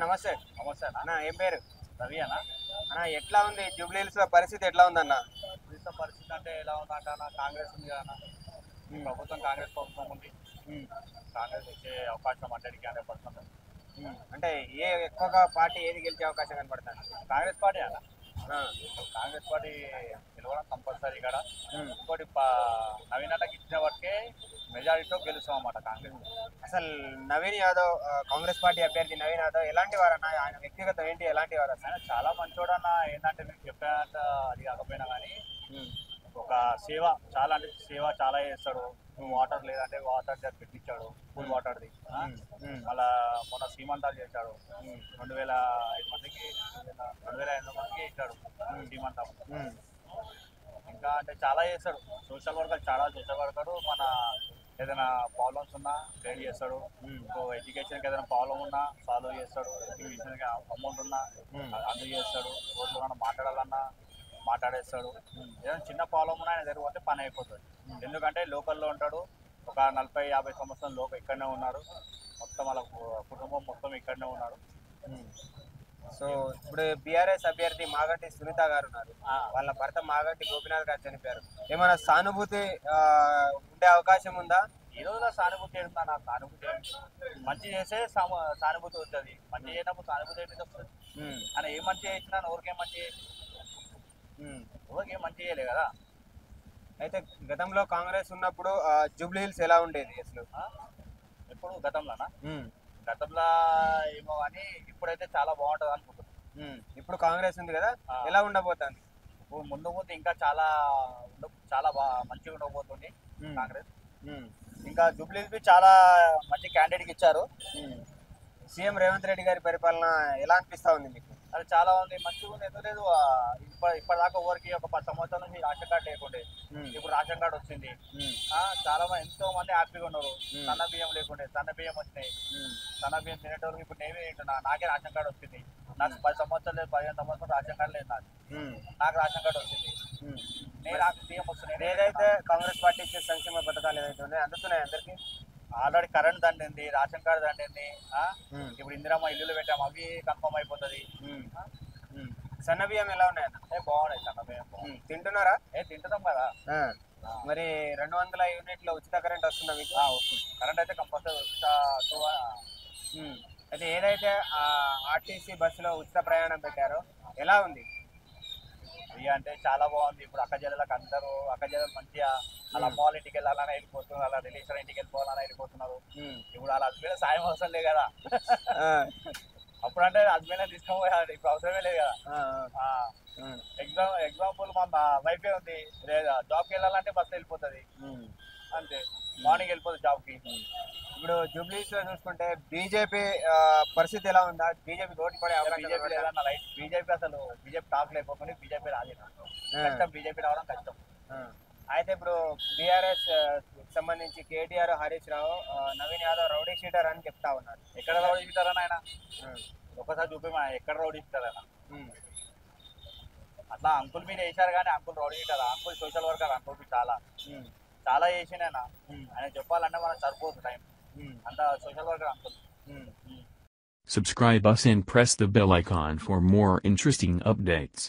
నమస్తే. నమస్తే అన్న. అన్న ఏం పేరు? రవి అన్న. అన్న ఎట్లా ఉంది జూబ్లీహిల్స్ లో పరిస్థితి ఎట్లా ఉందన్న? ప్రస్తుత పరిస్థితి అంటే ఎలా ఉందంటే అన్న, కాంగ్రెస్ ఉంది కదా అన్న. ప్రభుత్వం కాంగ్రెస్ ప్రభుత్వం ఉంది. కాంగ్రెస్ వచ్చే అవకాశం 100% అంటే ఎక్కువగా పార్టీ ఏది గెలిచే అవకాశం కనపడుతుంది? కాంగ్రెస్ పార్టీ అన్న. ఆ, కాంగ్రెస్ పార్టీ గెలవడం కంపల్సరీ ఇక్కడ. ఉమ్. ఇంకోటి నవీన్ అన్నకి ఇచ్చిన వరకే మెజారిటీతో గెలుస్తాం అన్నమాట కాంగ్రెస్. అసలు నవీన్ యాదవ్ కాంగ్రెస్ పార్టీ అభ్యర్థి నవీన్ యాదవ్ ఎలాంటి వారన్న? ఆయన వ్యక్తిగతం ఏంటి, ఎలాంటి వారు అసలు? ఆయన చాలా మంచోడు అన్న. ఏంటంటే మీకు చెప్పానంత అది కాకపోయినా కానీ ఒక సేవ చాలా అంటే సేవ చాలా చేస్తాడు. వాటర్ లేదంటే వాటర్ పెట్టించాడు, కూల్ వాటర్ది. మళ్ళా మొన్న సీమంతాలు చేశాడు. 2005 మందికి 2005 మందికి ఇచ్చాడు సీమంతం. ఇంకా అంటే చాలా చేస్తాడు. సోషల్ వర్కర్ చాలా సోషల్ వర్కర్. మన ఏదైనా ప్రాబ్లమ్స్ ఉన్నా గైడ్ చేస్తాడు. ఎడ్యుకేషన్కి ఏదైనా ప్రాబ్లం ఉన్నా సాల్వ్ చేస్తాడు. ఎడ్యుకేషన్కి అమౌంట్ ఉన్నా అందరూ చేస్తాడు. రోజు మాట్లాడాలన్నా మాట్లాడేస్తాడు. ఏదైనా చిన్న ప్రాబ్లం ఉన్నా ఆయన దగ్గర పోతే పని అయిపోతుంది. ఎందుకంటే లోకల్లో ఉంటాడు. ఒక 40-50 సంవత్సరాల ఇక్కడనే ఉన్నారు. మొత్తం వాళ్ళ కుటుంబం మొత్తం ఇక్కడనే ఉన్నారు. సో ఇప్పుడు బీఆర్ఎస్ అభ్యర్థి మాగంటి సునీత గారు ఉన్నారు. వాళ్ళ భర్త మాగంటి గోపీనాథ్ గారు చనిపోయారు. ఏమైనా సానుభూతి ఉండే అవకాశం ఉందా? ఈ రోజులో సానుభూతి ఏంటంటే నా సానుభూతి మంచి చేస్తే సానుభూతి వస్తుంది. మంచి చేయనప్పుడు సానుభూతి ఏంటి వస్తుంది? ఆయన ఏ మంచి చేసినా ఎవరికేం మంచి చేసి ఎవరికి ఏం మంచి చేయలే కదా. అయితే గతంలో కాంగ్రెస్ ఉన్నప్పుడు జూబ్లీహిల్స్ ఎలా ఉండేది అసలు? ఎప్పుడు గతంలోనా? గతంలో ఏమో కానీ ఇప్పుడైతే చాలా బాగుంటుంది అనుకుంటున్నాను. ఇప్పుడు కాంగ్రెస్ ఉంది కదా, ఎలా ఉండబోతుంది? ఇప్పుడు ముందు ముందు ఇంకా చాలా చాలా మంచిగా ఉండబోతుంది కాంగ్రెస్. ఇంకా జూబ్లీహిల్స్ చాలా మంచి క్యాండిడేట్కి ఇచ్చారు. సీఎం రేవంత్ రెడ్డి గారి పరిపాలన ఎలా అనిపిస్తా ఉంది మీకు? అది చాలా ఉంది, మంచిగా ఉంది. ఎందుకు లేదు, ఇప్పటిదాకా ఎవరికి ఒక 10 సంవత్సరాల నుంచి రేషన్ కార్డు లేకుండే. ఇప్పుడు రేషన్ కార్డు వచ్చింది. చాలా మంది ఎంతో మంది హ్యాపీగా ఉన్నారు. సన్న బియ్యం లేకుండే సన్న బియ్యం వచ్చినాయి. సన్న బియ్యం తినేటోళ్ళకి ఇప్పుడు నేనే తింటున్నా. నాకే రేషన్ కార్డు వచ్చింది. నాకు 10 సంవత్సరాలు లేదు, 15 సంవత్సరాలు రేషన్ కార్డు లేదు. నాకు రేషన్ కార్డు వచ్చింది. నేను నాకు బియ్యం వస్తున్నాయి. ఏదైతే కాంగ్రెస్ పార్టీ ఇచ్చే సంక్షేమ పథకాలు ఏదైతే ఉన్నాయో అందుతున్నాయి అందరికి. ఆల్రెడీ కరెంట్ దండింది, రేషన్ కార్డు దండింది. ఇప్పుడు ఇందిరమ్మ ఇల్లులు పెట్టాము, అవి కన్ఫర్మ్ అయిపోతుంది. సన్న బియ్యం ఎలా ఉన్నాయన్న? బాగున్నాయి సన్న బియ్యం. తింటున్నారా? తింటున్నాం కదా. మరి 200 యూనిట్ల ఉచిత కరెంట్ వస్తుందా మీకు? వస్తుంది. కరెంట్ అయితే కంపల్సరీ అయితే ఏదైతే ఆర్టీసీ బస్సులో ఉచిత ప్రయాణం పెట్టారో ఎలా ఉంది? ఇక అంటే చాలా బాగుంది. ఇప్పుడు అక్క జిల్లాలకు అందరూ అక్క జిల్లాలు మంచిగా అలా అమ్మ వాళ్ళ ఇంటికి వెళ్ళాలని వెళ్ళిపోతున్నారు, అలా రిలేషన్ ఇంటికి వెళ్ళిపోవాలని వెళ్ళిపోతున్నారు. ఇప్పుడు వాళ్ళ హస్బెండ్ సాయం అవసరం లేదు కదా. అప్పుడు అంటే హస్బెండ్ తీసుకోవాలి, ఇప్పుడు అవసరమే లేదు కదా. ఎగ్జాంపుల్ మా వైఫే ఉంది, జాబ్కి వెళ్ళాలంటే బస్సు వెళ్ళిపోతుంది అంతే. మార్నింగ్ వెళ్ళిపోతుంది జాబ్కి. ఇప్పుడు జూబ్లీస్ లో చూసుకుంటే బీజేపీ పరిస్థితి ఎలా ఉందా? బీజేపీ ఓటు పడే బీజేపీ లేదన్న లైట్. బీజేపీ అసలు బీజేపీ టాప్ లేకపోతే బీజేపీ రాలేదు. కష్టం బీజేపీ రావడం కష్టం. అయితే ఇప్పుడు బీఆర్ఎస్ సంబంధించి కేటీఆర్, హరీష్ రావు, నవీన్ యాదవ్ రౌడీ షీటర్ అని చెప్తా ఉన్నారు. ఎక్కడ రౌడీ షీటర్ అని ఆయన ఒకసారి చూపి ఎక్కడ రౌడీ షీటర్ ఆయన? అట్లా అంకుల్ మీద వేశారు కానీ uncle rowdy sheeter. Uncle social worker. Uncle చాలా చాలా చేసిన ఆయన చెప్పాలంటే మనం సరిపోదు టైం అంత social worker uncle. Subscribe us and press the bell icon for more interesting updates.